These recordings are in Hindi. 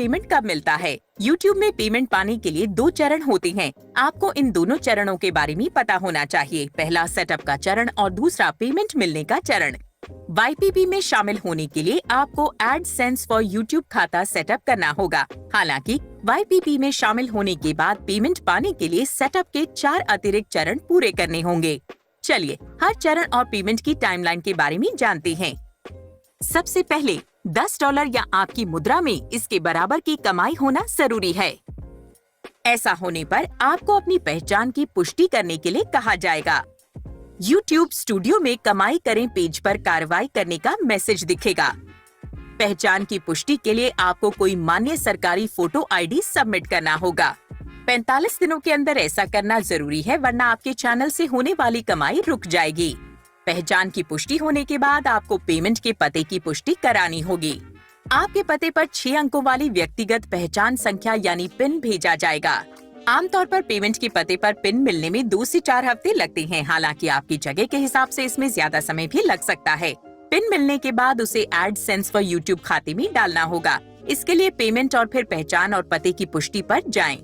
पेमेंट कब मिलता है। YouTube में पेमेंट पाने के लिए 2 चरण होते हैं। आपको इन दोनों चरणों के बारे में पता होना चाहिए। पहला सेटअप का चरण और दूसरा पेमेंट मिलने का चरण। YPP में शामिल होने के लिए आपको AdSense फॉर YouTube खाता सेटअप करना होगा। हालांकि YPP में शामिल होने के बाद पेमेंट पाने के लिए सेटअप के 4 अतिरिक्त चरण पूरे करने होंगे। चलिए हर चरण और पेमेंट की टाइमलाइन के बारे में जानते हैं। सबसे पहले $10 या आपकी मुद्रा में इसके बराबर की कमाई होना जरूरी है। ऐसा होने पर आपको अपनी पहचान की पुष्टि करने के लिए कहा जाएगा। YouTube स्टूडियो में कमाई करें पेज पर कार्रवाई करने का मैसेज दिखेगा। पहचान की पुष्टि के लिए आपको कोई मान्य सरकारी फोटो ID सबमिट करना होगा। 45 दिनों के अंदर ऐसा करना जरूरी है, वरना आपके चैनल से होने वाली कमाई रुक जाएगी। पहचान की पुष्टि होने के बाद आपको पेमेंट के पते की पुष्टि करानी होगी। आपके पते पर 6 अंकों वाली व्यक्तिगत पहचान संख्या यानी पिन भेजा जाएगा। आमतौर पर पेमेंट के पते पर पिन मिलने में 2 से 4 हफ्ते लगते हैं। हालांकि आपकी जगह के हिसाब से इसमें ज्यादा समय भी लग सकता है। पिन मिलने के बाद उसे AdSense फॉर YouTube खाते में डालना होगा। इसके लिए पेमेंट और फिर पहचान और पते की पुष्टि पर जाएं।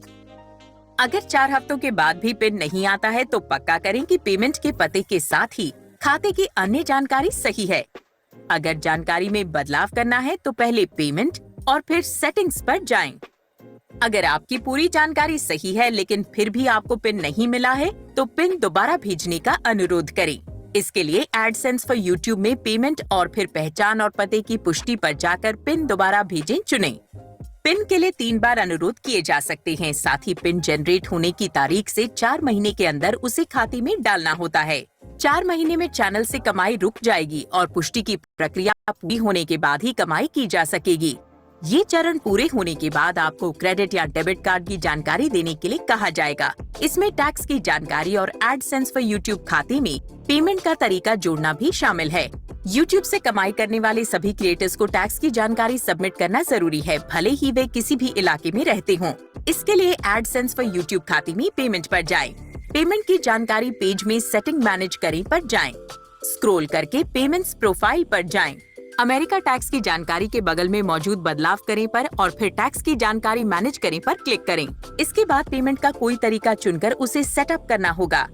अगर 4 हफ्तों के बाद भी पिन नहीं आता है तो पक्का करें कि पेमेंट के पते के साथ ही खाते की अन्य जानकारी सही है। अगर जानकारी में बदलाव करना है तो पहले पेमेंट और फिर सेटिंग्स पर जाएं। अगर आपकी पूरी जानकारी सही है लेकिन फिर भी आपको पिन नहीं मिला है तो पिन दोबारा भेजने का अनुरोध करें। इसके लिए AdSense फॉर YouTube में पेमेंट और फिर पहचान और पते की पुष्टि पर जाकर पिन दोबारा भेजें चुनें। पिन के लिए 3 बार अनुरोध किए जा सकते हैं। साथ ही पिन जनरेट होने की तारीख से 4 महीने के अंदर उसे खाते में डालना होता है। 4 महीने में चैनल से कमाई रुक जाएगी और पुष्टि की प्रक्रिया पूरी होने के बाद ही कमाई की जा सकेगी। ये चरण पूरे होने के बाद आपको क्रेडिट या डेबिट कार्ड की जानकारी देने के लिए कहा जाएगा। इसमें टैक्स की जानकारी और AdSense फॉर YouTube खाते में पेमेंट का तरीका जोड़ना भी शामिल है। YouTube से कमाई करने वाले सभी क्रिएटर्स को टैक्स की जानकारी सबमिट करना जरूरी है, भले ही वे किसी भी इलाके में रहते हों। इसके लिए AdSense फॉर YouTube खाते में पेमेंट पर जाएं। पेमेंट की जानकारी पेज में सेटिंग मैनेज करें पर जाएं। स्क्रॉल करके पेमेंट्स प्रोफाइल पर जाएं। अमेरिका टैक्स की जानकारी के बगल में मौजूद बदलाव करें पर और फिर टैक्स की जानकारी मैनेज करें पर क्लिक करें। इसके बाद पेमेंट का कोई तरीका चुनकर उसे सेटअप करना होगा।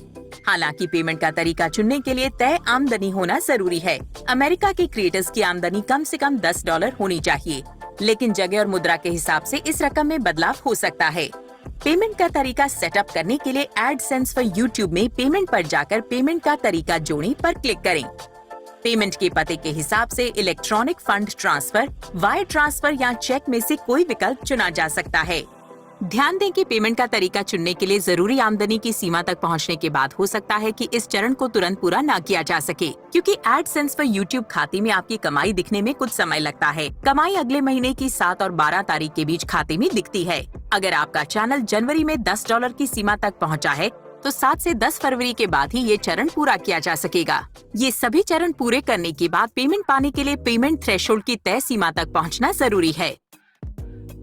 हालांकि पेमेंट का तरीका चुनने के लिए तय आमदनी होना जरूरी है। अमेरिका के क्रिएटर्स की आमदनी कम से कम $10 होनी चाहिए, लेकिन जगह और मुद्रा के हिसाब से इस रकम में बदलाव हो सकता है। पेमेंट का तरीका सेटअप करने के लिए AdSense फॉर YouTube में पेमेंट पर जाकर पेमेंट का तरीका जोड़ें पर क्लिक करें। पेमेंट के पते के हिसाब से electronic fund transfer, wire transfer या चेक में से कोई विकल्प चुना जा सकता है। ध्यान दें कि पेमेंट का तरीका चुनने के लिए जरूरी आमदनी की सीमा तक पहुंचने के बाद हो सकता है कि इस चरण को तुरंत पूरा न किया जा सके, क्योंकि AdSense फॉर YouTube खाते में आपकी कमाई दिखने में कुछ समय लगता है। कमाई अगले महीने की 7 और 12 तारीख के बीच खाते में दिखती है। अगर आपका चैनल जनवरी में $10 की सीमा तक पहुँचा है तो 7 से 10 फरवरी के बाद ही ये चरण पूरा किया जा सकेगा। ये सभी चरण पूरे करने के बाद पेमेंट पाने के लिए पेमेंट थ्रेशोल्ड की तय सीमा तक पहुंचना जरूरी है।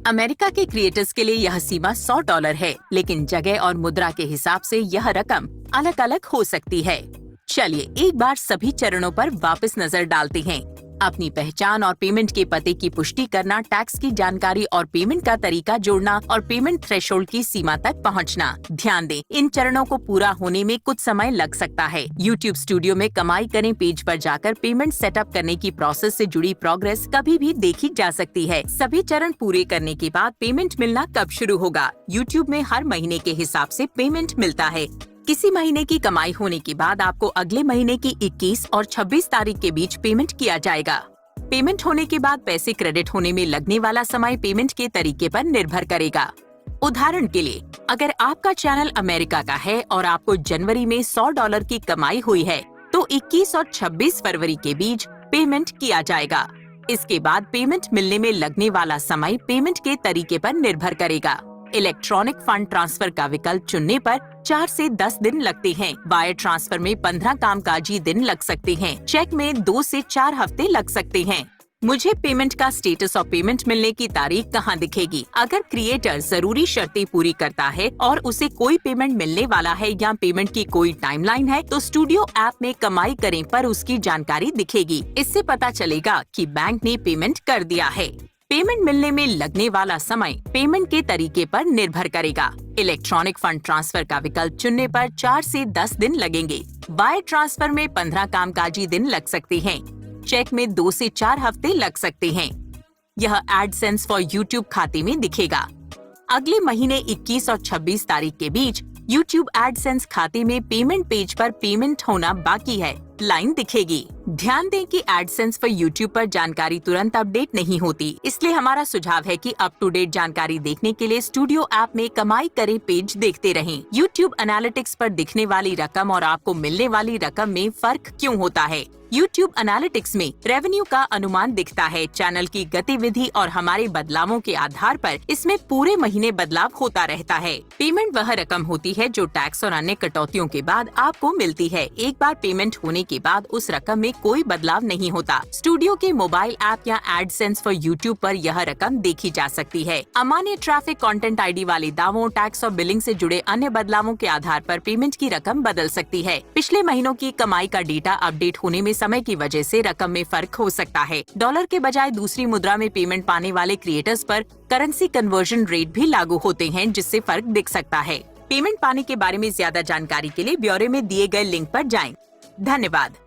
अमेरिका के क्रिएटर्स के लिए यह सीमा $100 है, लेकिन जगह और मुद्रा के हिसाब से यह रकम अलग अलग हो सकती है। चलिए एक बार सभी चरणों पर वापस नजर डालते हैं। अपनी पहचान और पेमेंट के पते की पुष्टि करना, टैक्स की जानकारी और पेमेंट का तरीका जोड़ना और पेमेंट थ्रेशोल्ड की सीमा तक पहुंचना। ध्यान दें, इन चरणों को पूरा होने में कुछ समय लग सकता है। YouTube स्टूडियो में कमाई करें पेज पर जाकर पेमेंट सेटअप करने की प्रोसेस से जुड़ी प्रोग्रेस कभी भी देखी जा सकती है। सभी चरण पूरे करने के बाद पेमेंट मिलना कब शुरू होगा? YouTube में हर महीने के हिसाब से पेमेंट मिलता है। किसी महीने की कमाई होने के बाद आपको अगले महीने की 21 और 26 तारीख के बीच पेमेंट किया जाएगा। पेमेंट होने के बाद पैसे क्रेडिट होने में लगने वाला समय पेमेंट के तरीके पर निर्भर करेगा। उदाहरण के लिए, अगर आपका चैनल अमेरिका का है और आपको जनवरी में $100 की कमाई हुई है तो 21 और 26 फरवरी के बीच पेमेंट किया जाएगा। इसके बाद पेमेंट मिलने में लगने वाला समय पेमेंट के तरीके पर निर्भर करेगा। इलेक्ट्रॉनिक फंड ट्रांसफर का विकल्प चुनने पर 4 से 10 दिन लगते हैं। वायर ट्रांसफर में 15 कामकाजी दिन लग सकते हैं। चेक में 2 से 4 हफ्ते लग सकते हैं। मुझे पेमेंट का स्टेटस और पेमेंट मिलने की तारीख कहाँ दिखेगी? अगर क्रिएटर जरूरी शर्तें पूरी करता है और उसे कोई पेमेंट मिलने वाला है या पेमेंट की कोई टाइमलाइन है तो स्टूडियो ऐप में कमाई करें पर उसकी जानकारी दिखेगी। इससे पता चलेगा कि बैंक ने पेमेंट कर दिया है। पेमेंट मिलने में लगने वाला समय पेमेंट के तरीके पर निर्भर करेगा। इलेक्ट्रॉनिक फंड ट्रांसफर का विकल्प चुनने पर 4 से 10 दिन लगेंगे। वायर ट्रांसफर में 15 कामकाजी दिन लग सकते हैं। चेक में 2 से 4 हफ्ते लग सकते हैं। यह एडसेंस फॉर यूट्यूब खाते में दिखेगा। अगले महीने 21 और 26 तारीख के बीच YouTube एडसेंस खाते में पेमेंट पेज पर पेमेंट होना बाकी है, लाइन दिखेगी। ध्यान दें कि एडसेंस पर YouTube पर जानकारी तुरंत अपडेट नहीं होती, इसलिए हमारा सुझाव है कि अप टू डेट जानकारी देखने के लिए स्टूडियो ऐप में कमाई करे पेज देखते रहें। YouTube एनालिटिक्स पर दिखने वाली रकम और आपको मिलने वाली रकम में फर्क क्यों होता है? YouTube एनालिटिक्स में रेवेन्यू का अनुमान दिखता है। चैनल की गतिविधि और हमारे बदलावों के आधार पर इसमें पूरे महीने बदलाव होता रहता है। पेमेंट वह रकम होती है जो टैक्स और अन्य कटौतियों के बाद आपको मिलती है। एक बार पेमेंट होने के बाद उस रकम में कोई बदलाव नहीं होता। स्टूडियो के मोबाइल ऐप या एडसेंस फॉर यूट्यूब पर यह रकम देखी जा सकती है। अमान्य ट्रैफिक कंटेंट आईडी वाले दावों, टैक्स और बिलिंग से जुड़े अन्य बदलावों के आधार पर पेमेंट की रकम बदल सकती है। पिछले महीनों की कमाई का डेटा अपडेट होने में समय की वजह से रकम में फर्क हो सकता है। डॉलर के बजाय दूसरी मुद्रा में पेमेंट पाने वाले क्रिएटर्स पर करेंसी कन्वर्जन रेट भी लागू होते हैं, जिससे फर्क दिख सकता है। पेमेंट पाने के बारे में ज्यादा जानकारी के लिए ब्यौरे में दिए गए लिंक पर जाएं। धन्यवाद।